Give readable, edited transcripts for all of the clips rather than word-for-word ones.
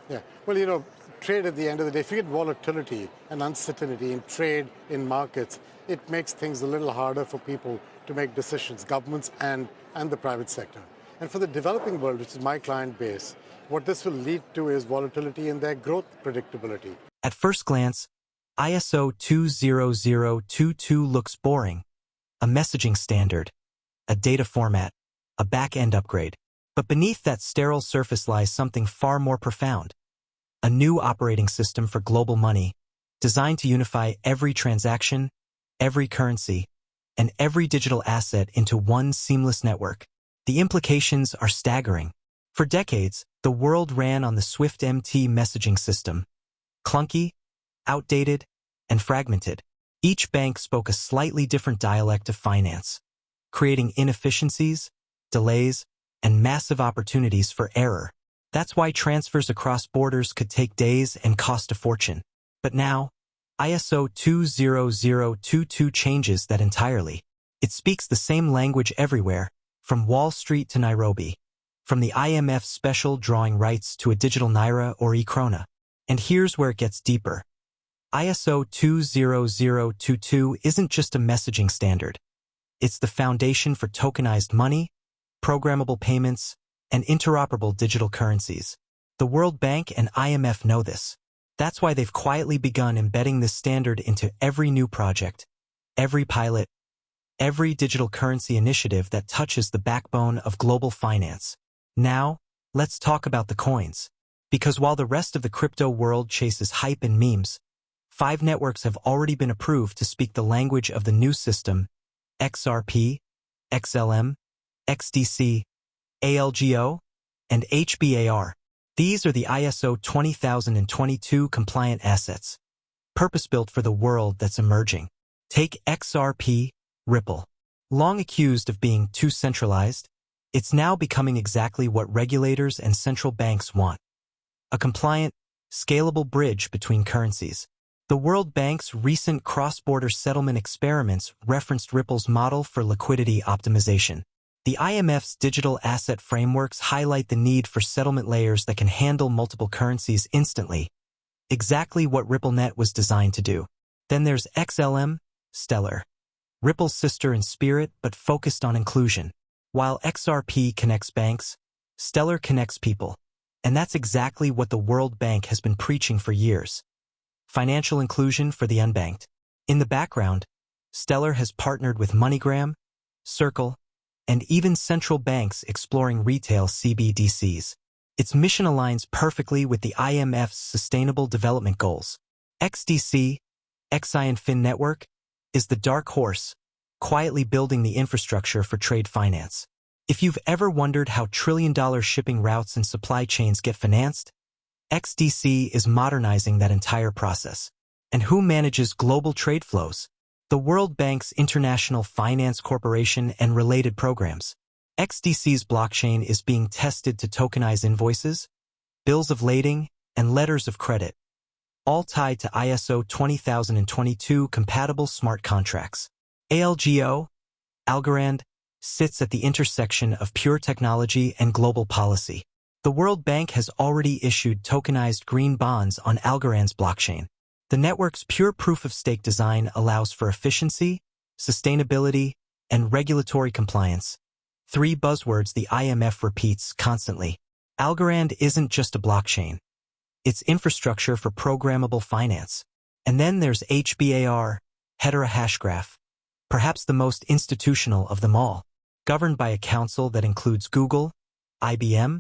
Yeah. Well, trade at the end of the day, if you get volatility and uncertainty in trade, in markets, it makes things a little harder for people to make decisions, governments and the private sector. And for the developing world, which is my client base, what this will lead to is volatility in their growth predictability. At first glance, ISO 20022 looks boring. A messaging standard, a data format, a back-end upgrade. But beneath that sterile surface lies something far more profound. A new operating system for global money, designed to unify every transaction, every currency, and every digital asset into one seamless network. The implications are staggering. For decades, the world ran on the SWIFT-MT messaging system. Clunky, outdated, and fragmented. Each bank spoke a slightly different dialect of finance, creating inefficiencies, delays, and massive opportunities for error. That's why transfers across borders could take days and cost a fortune. But now, ISO 20022 changes that entirely. It speaks the same language everywhere, from Wall Street to Nairobi, from the IMF special drawing rights to a digital naira or e-krona. And here's where it gets deeper. ISO 20022 isn't just a messaging standard. It's the foundation for tokenized money, programmable payments, and interoperable digital currencies. The World Bank and IMF know this. That's why they've quietly begun embedding this standard into every new project, every pilot, every digital currency initiative that touches the backbone of global finance. Now, let's talk about the coins. Because while the rest of the crypto world chases hype and memes, 5 networks have already been approved to speak the language of the new system: XRP, XLM, XDC, ALGO, and HBAR. These are the ISO 20022 compliant assets, purpose-built for the world that's emerging. Take XRP, Ripple. Long accused of being too centralized, it's now becoming exactly what regulators and central banks want: a compliant, scalable bridge between currencies. The World Bank's recent cross-border settlement experiments referenced Ripple's model for liquidity optimization. The IMF's digital asset frameworks highlight the need for settlement layers that can handle multiple currencies instantly, exactly what RippleNet was designed to do. Then there's XLM, Stellar. Ripple's sister in spirit but focused on inclusion. While XRP connects banks, Stellar connects people. And that's exactly what the World Bank has been preaching for years: financial inclusion for the unbanked. In the background, Stellar has partnered with MoneyGram, Circle, and even central banks exploring retail CBDCs. Its mission aligns perfectly with the IMF's Sustainable Development Goals. XDC, XinFin Network, is the dark horse, quietly building the infrastructure for trade finance. If you've ever wondered how trillion-dollar shipping routes and supply chains get financed, XDC is modernizing that entire process. And who manages global trade flows? The World Bank's International Finance Corporation and related programs. XDC's blockchain is being tested to tokenize invoices, bills of lading, and letters of credit, all tied to ISO 20022 compatible smart contracts. ALGO, Algorand, sits at the intersection of pure technology and global policy. The World Bank has already issued tokenized green bonds on Algorand's blockchain. The network's pure proof-of-stake design allows for efficiency, sustainability, and regulatory compliance. 3 buzzwords the IMF repeats constantly. Algorand isn't just a blockchain. It's infrastructure for programmable finance. And then there's HBAR, Hedera Hashgraph, perhaps the most institutional of them all, governed by a council that includes Google, IBM,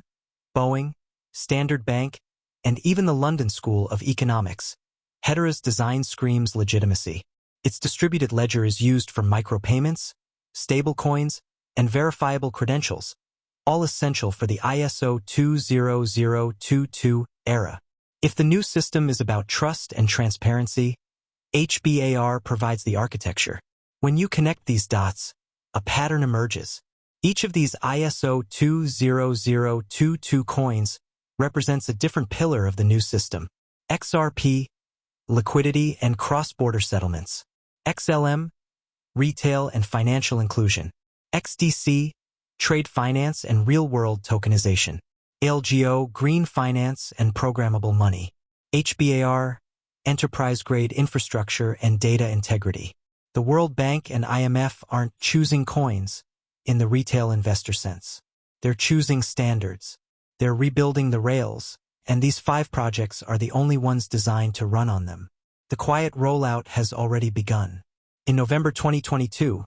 Boeing, Standard Bank, and even the London School of Economics. Hedera's design screams legitimacy. Its distributed ledger is used for micropayments, stablecoins, and verifiable credentials, all essential for the ISO 20022 era. If the new system is about trust and transparency, HBAR provides the architecture. When you connect these dots, a pattern emerges. Each of these ISO 20022 coins represents a different pillar of the new system. XRP, liquidity and cross-border settlements. XLM, retail and financial inclusion. XDC, trade finance and real-world tokenization. ALGO, green finance and programmable money. HBAR, enterprise-grade infrastructure and data integrity. The World Bank and IMF aren't choosing coins in the retail investor sense. They're choosing standards. They're rebuilding the rails, and these 5 projects are the only ones designed to run on them. The quiet rollout has already begun. In November 2022,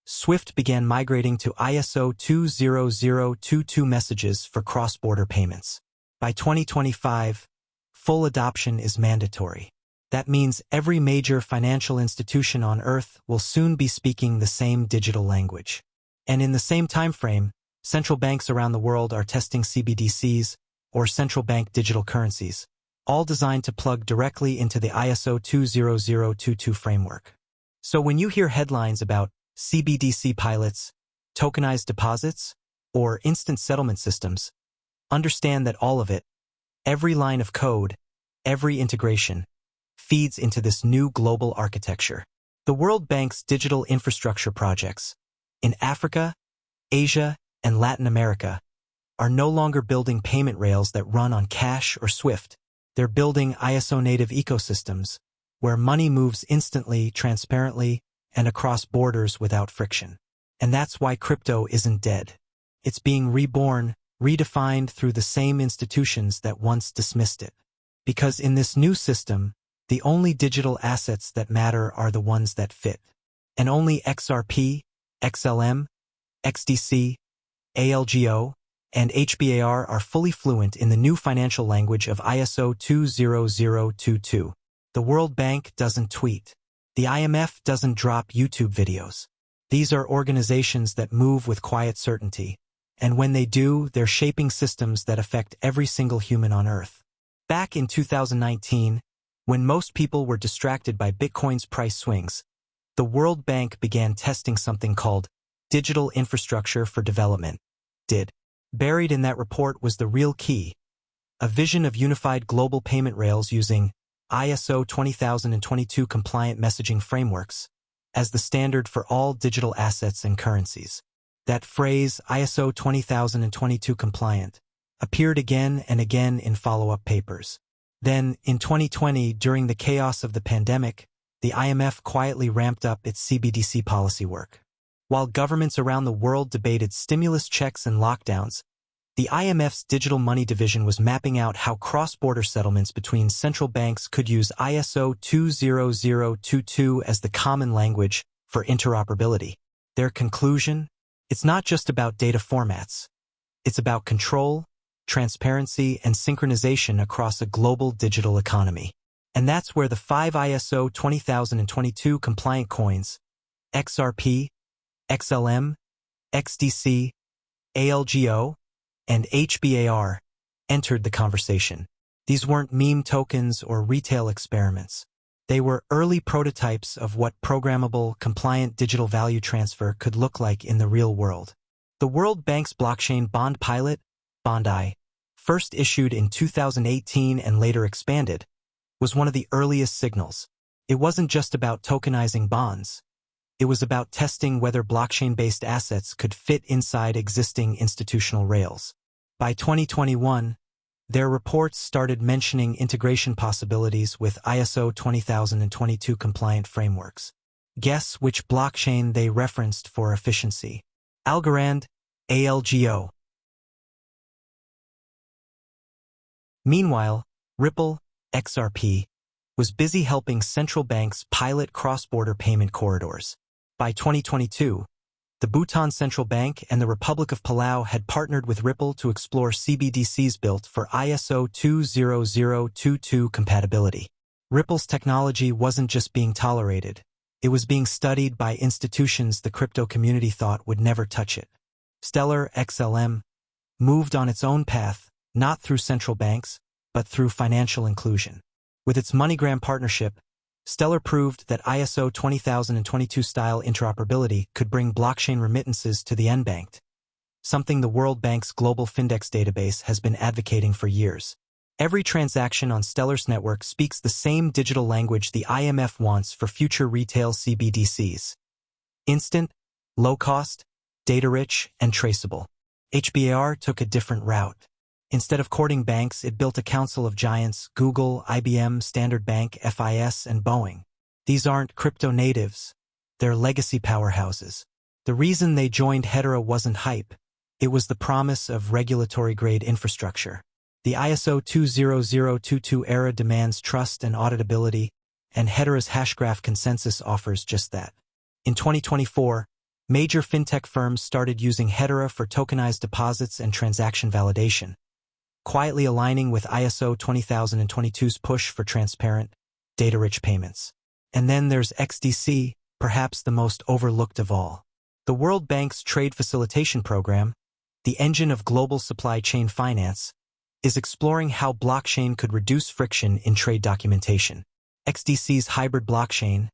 SWIFT began migrating to ISO 20022 messages for cross-border payments. By 2025, full adoption is mandatory. That means every major financial institution on Earth will soon be speaking the same digital language. And in the same time frame, central banks around the world are testing CBDCs, or central bank digital currencies, all designed to plug directly into the ISO 20022 framework. So when you hear headlines about CBDC pilots, tokenized deposits, or instant settlement systems, understand that all of it, every line of code, every integration, feeds into this new global architecture. The World Bank's digital infrastructure projects in Africa, Asia, and Latin America are no longer building payment rails that run on cash or SWIFT. They're building ISO-native ecosystems where money moves instantly, transparently, and across borders without friction. And that's why crypto isn't dead. It's being reborn, redefined through the same institutions that once dismissed it. Because in this new system, the only digital assets that matter are the ones that fit. And only XRP, XLM, XDC, ALGO, and HBAR are fully fluent in the new financial language of ISO 20022. The World Bank doesn't tweet. The IMF doesn't drop YouTube videos. These are organizations that move with quiet certainty, and when they do, they're shaping systems that affect every single human on Earth. Back in 2019, when most people were distracted by Bitcoin's price swings, the World Bank began testing something called Digital Infrastructure for Development, DID. Buried in that report was the real key, a vision of unified global payment rails using ISO 20022 compliant messaging frameworks as the standard for all digital assets and currencies. That phrase, ISO 20022 compliant, appeared again and again in follow-up papers. Then, in 2020, during the chaos of the pandemic, the IMF quietly ramped up its CBDC policy work. While governments around the world debated stimulus checks and lockdowns, the IMF's digital money division was mapping out how cross-border settlements between central banks could use ISO 20022 as the common language for interoperability. Their conclusion? It's not just about data formats. It's about control, transparency, and synchronization across a global digital economy. And that's where the 5 ISO 20022 compliant coins, XRP, XLM, XDC, ALGO, and HBAR, entered the conversation. These weren't meme tokens or retail experiments. They were early prototypes of what programmable, compliant digital value transfer could look like in the real world. The World Bank's blockchain bond pilot, Bondi, first issued in 2018 and later expanded, was one of the earliest signals. It wasn't just about tokenizing bonds. It was about testing whether blockchain-based assets could fit inside existing institutional rails. By 2021, their reports started mentioning integration possibilities with ISO 20022 compliant frameworks. Guess which blockchain they referenced for efficiency? Algorand, ALGO. Meanwhile, Ripple, XRP, was busy helping central banks pilot cross-border payment corridors. By 2022, the Bhutan Central Bank and the Republic of Palau had partnered with Ripple to explore CBDCs built for ISO 20022 compatibility. Ripple's technology wasn't just being tolerated, it was being studied by institutions the crypto community thought would never touch it. Stellar XLM moved on its own path, not through central banks, but through financial inclusion. With its MoneyGram partnership, Stellar proved that ISO 20022-style interoperability could bring blockchain remittances to the unbanked, something the World Bank's global Findex database has been advocating for years. Every transaction on Stellar's network speaks the same digital language the IMF wants for future retail CBDCs. Instant, low-cost, data-rich, and traceable. HBAR took a different route. Instead of courting banks, it built a council of giants: Google, IBM, Standard Bank, FIS, and Boeing. These aren't crypto natives. They're legacy powerhouses. The reason they joined Hedera wasn't hype. It was the promise of regulatory-grade infrastructure. The ISO 20022 era demands trust and auditability, and Hedera's Hashgraph consensus offers just that. In 2024, major fintech firms started using Hedera for tokenized deposits and transaction validation, quietly aligning with ISO 20022's push for transparent, data-rich payments. And then there's XDC, perhaps the most overlooked of all. The World Bank's Trade Facilitation Program, the engine of global supply chain finance, is exploring how blockchain could reduce friction in trade documentation. XDC's hybrid blockchain,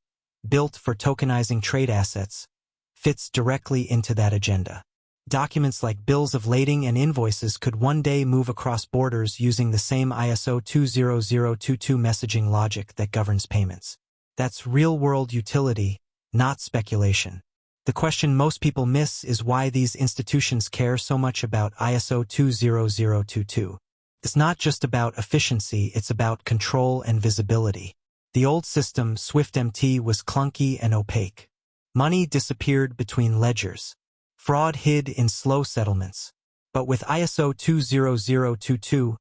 built for tokenizing trade assets, fits directly into that agenda. Documents like bills of lading and invoices could one day move across borders using the same ISO 20022 messaging logic that governs payments. That's real-world utility, not speculation. The question most people miss is why these institutions care so much about ISO 20022. It's not just about efficiency, it's about control and visibility. The old system, SwiftMT, was clunky and opaque. Money disappeared between ledgers. Fraud hid in slow settlements. But with ISO 20022,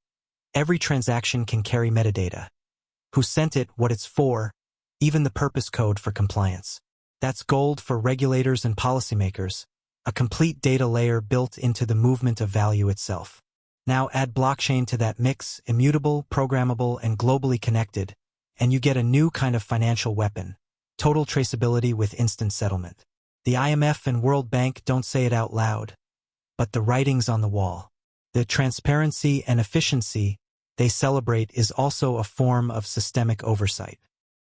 every transaction can carry metadata. Who sent it, what it's for, even the purpose code for compliance. That's gold for regulators and policymakers, a complete data layer built into the movement of value itself. Now add blockchain to that mix, immutable, programmable, and globally connected, and you get a new kind of financial weapon: total traceability with instant settlement. The IMF and World Bank don't say it out loud, but the writing's on the wall. The transparency and efficiency they celebrate is also a form of systemic oversight.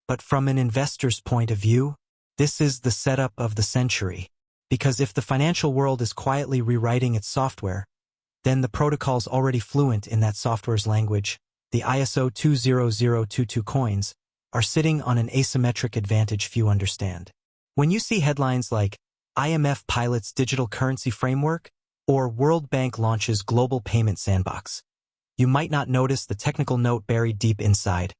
But from an investor's point of view, this is the setup of the century. Because if the financial world is quietly rewriting its software, then the protocol's already fluent in that software's language. The ISO 20022 coins are sitting on an asymmetric advantage few understand. When you see headlines like IMF pilots digital currency framework or World Bank launches global payment sandbox, you might not notice the technical note buried deep inside.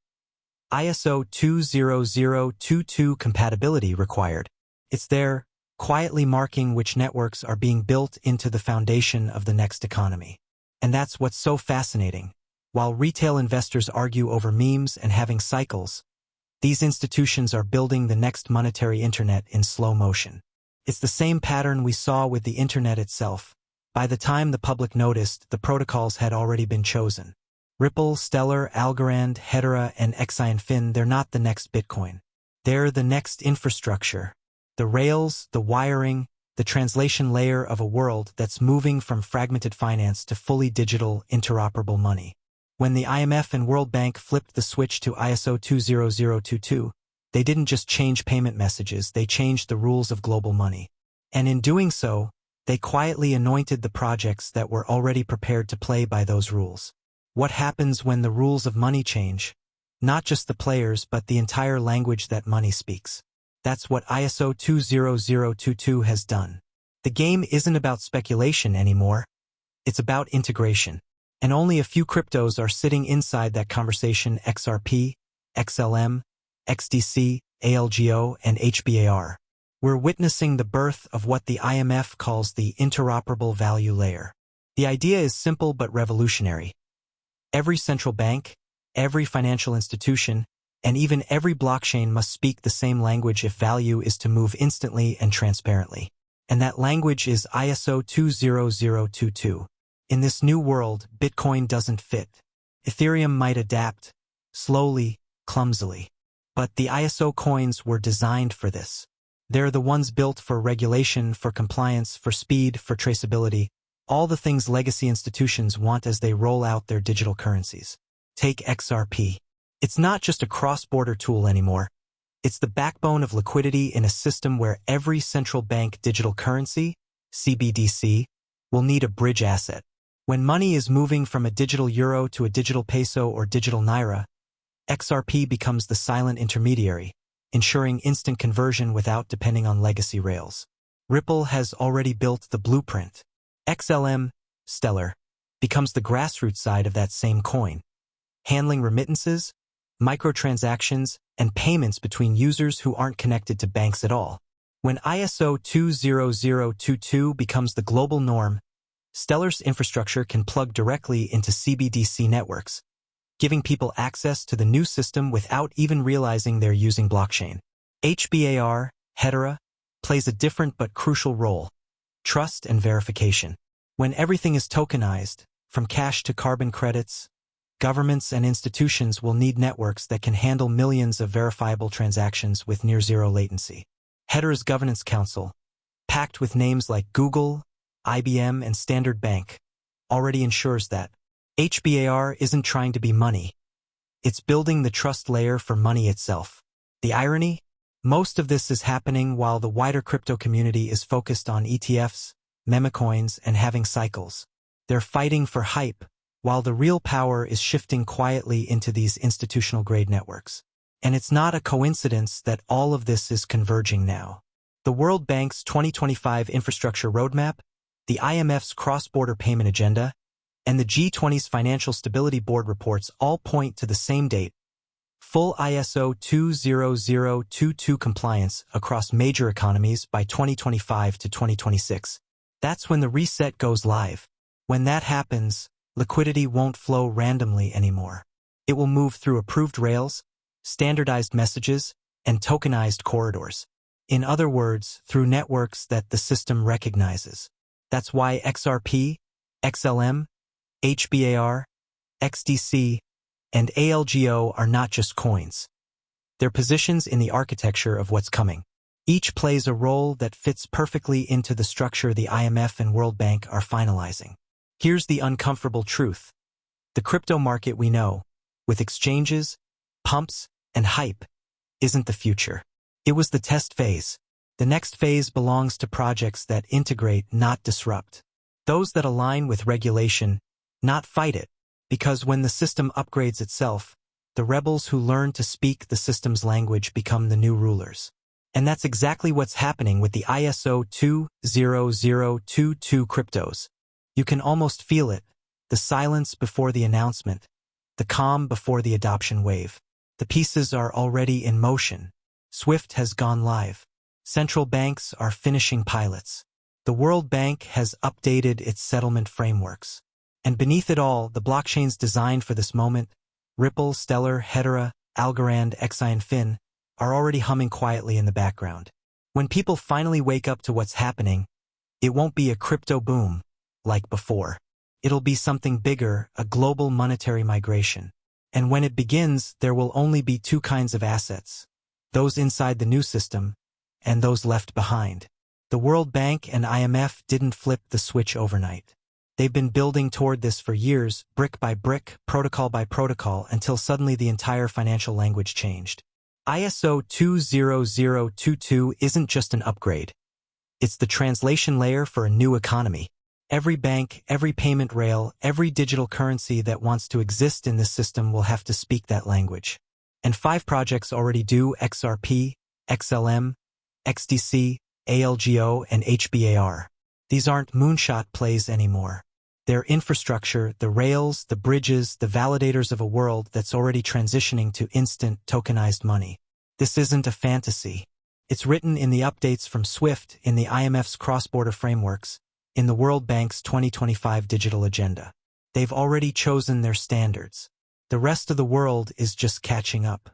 ISO 20022 compatibility required. It's there, quietly marking which networks are being built into the foundation of the next economy. And that's what's so fascinating. While retail investors argue over memes and halving cycles, these institutions are building the next monetary internet in slow motion. It's the same pattern we saw with the internet itself. By the time the public noticed, the protocols had already been chosen. Ripple, Stellar, Algorand, Hedera, and XinFin, they're not the next Bitcoin. They're the next infrastructure. The rails, the wiring, the translation layer of a world that's moving from fragmented finance to fully digital, interoperable money. When the IMF and World Bank flipped the switch to ISO 20022, they didn't just change payment messages, they changed the rules of global money. And in doing so, they quietly anointed the projects that were already prepared to play by those rules. What happens when the rules of money change? Not just the players, but the entire language that money speaks. That's what ISO 20022 has done. The game isn't about speculation anymore. It's about integration. And only a few cryptos are sitting inside that conversation: XRP, XLM, XDC, ALGO, and HBAR. We're witnessing the birth of what the IMF calls the interoperable value layer. The idea is simple but revolutionary. Every central bank, every financial institution, and even every blockchain must speak the same language if value is to move instantly and transparently. And that language is ISO 20022. In this new world, Bitcoin doesn't fit. Ethereum might adapt, slowly, clumsily. But the ISO coins were designed for this. They're the ones built for regulation, for compliance, for speed, for traceability, all the things legacy institutions want as they roll out their digital currencies. Take XRP. It's not just a cross-border tool anymore. It's the backbone of liquidity in a system where every central bank digital currency, CBDC, will need a bridge asset. When money is moving from a digital euro to a digital peso or digital naira, XRP becomes the silent intermediary, ensuring instant conversion without depending on legacy rails. Ripple has already built the blueprint. XLM, Stellar, becomes the grassroots side of that same coin, handling remittances, microtransactions, and payments between users who aren't connected to banks at all. When ISO 20022 becomes the global norm, Stellar's infrastructure can plug directly into CBDC networks, giving people access to the new system without even realizing they're using blockchain. HBAR, Hedera, plays a different but crucial role: trust and verification. When everything is tokenized, from cash to carbon credits, governments and institutions will need networks that can handle millions of verifiable transactions with near-zero latency. Hedera's Governance Council, packed with names like Google, IBM, and Standard Bank, already ensures that HBAR isn't trying to be money. It's building the trust layer for money itself. The irony? Most of this is happening while the wider crypto community is focused on ETFs, memecoins, and halving cycles. They're fighting for hype, while the real power is shifting quietly into these institutional-grade networks. And it's not a coincidence that all of this is converging now. The World Bank's 2025 infrastructure roadmap, the IMF's cross-border payment agenda, and the G20's Financial Stability Board reports all point to the same date: full ISO 20022 compliance across major economies by 2025 to 2026. That's when the reset goes live. When that happens, liquidity won't flow randomly anymore. It will move through approved rails, standardized messages, and tokenized corridors. In other words, through networks that the system recognizes. That's why XRP, XLM, HBAR, XDC, and ALGO are not just coins. They're positions in the architecture of what's coming. Each plays a role that fits perfectly into the structure the IMF and World Bank are finalizing. Here's the uncomfortable truth. The crypto market we know, with exchanges, pumps, and hype, isn't the future. It was the test phase. The next phase belongs to projects that integrate, not disrupt. Those that align with regulation, not fight it. Because when the system upgrades itself, the rebels who learn to speak the system's language become the new rulers. And that's exactly what's happening with the ISO 20022 cryptos. You can almost feel it, the silence before the announcement, the calm before the adoption wave. The pieces are already in motion. SWIFT has gone live. Central banks are finishing pilots. The World Bank has updated its settlement frameworks. And beneath it all, the blockchains designed for this moment, Ripple, Stellar, Hedera, Algorand, XinFin, are already humming quietly in the background. When people finally wake up to what's happening, it won't be a crypto boom like before. It'll be something bigger, a global monetary migration. And when it begins, there will only be two kinds of assets: those inside the new system and those left behind. The World Bank and IMF didn't flip the switch overnight. They've been building toward this for years, brick by brick, protocol by protocol, until suddenly the entire financial language changed. ISO 20022 isn't just an upgrade. It's the translation layer for a new economy. Every bank, every payment rail, every digital currency that wants to exist in this system will have to speak that language. And 5 projects already do: XRP, XLM, XDC, ALGO, and HBAR. These aren't moonshot plays anymore. They're infrastructure, the rails, the bridges, the validators of a world that's already transitioning to instant tokenized money. This isn't a fantasy. It's written in the updates from SWIFT, in the IMF's cross-border frameworks, in the World Bank's 2025 digital agenda. They've already chosen their standards. The rest of the world is just catching up.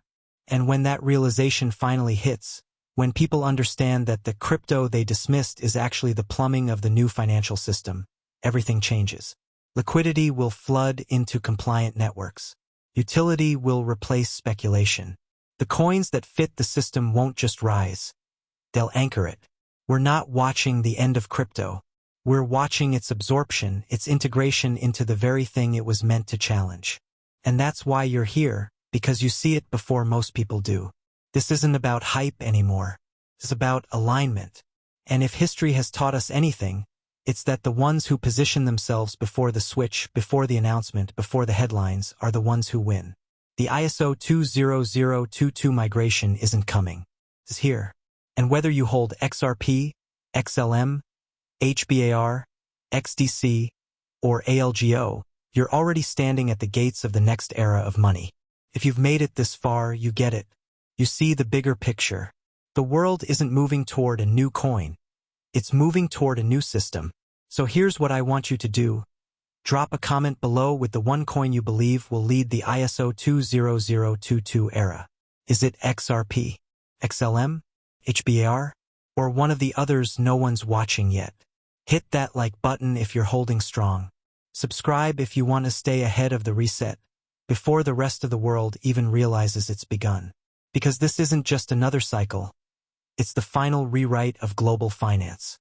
And when that realization finally hits, when people understand that the crypto they dismissed is actually the plumbing of the new financial system, everything changes. Liquidity will flood into compliant networks. Utility will replace speculation. The coins that fit the system won't just rise. They'll anchor it. We're not watching the end of crypto. We're watching its absorption, its integration into the very thing it was meant to challenge. And that's why you're here, because you see it before most people do. This isn't about hype anymore. It's about alignment. And if history has taught us anything, it's that the ones who position themselves before the switch, before the announcement, before the headlines, are the ones who win. The ISO 20022 migration isn't coming. It's here. And whether you hold XRP, XLM, HBAR, XDC, or ALGO, you're already standing at the gates of the next era of money. If you've made it this far, you get it. You see the bigger picture. The world isn't moving toward a new coin. It's moving toward a new system. So here's what I want you to do. Drop a comment below with the one coin you believe will lead the ISO 20022 era. Is it XRP, XLM, HBAR, or one of the others no one's watching yet? Hit that like button if you're holding strong. Subscribe if you want to stay ahead of the reset, before the rest of the world even realizes it's begun. Because this isn't just another cycle. It's the final rewrite of global finance.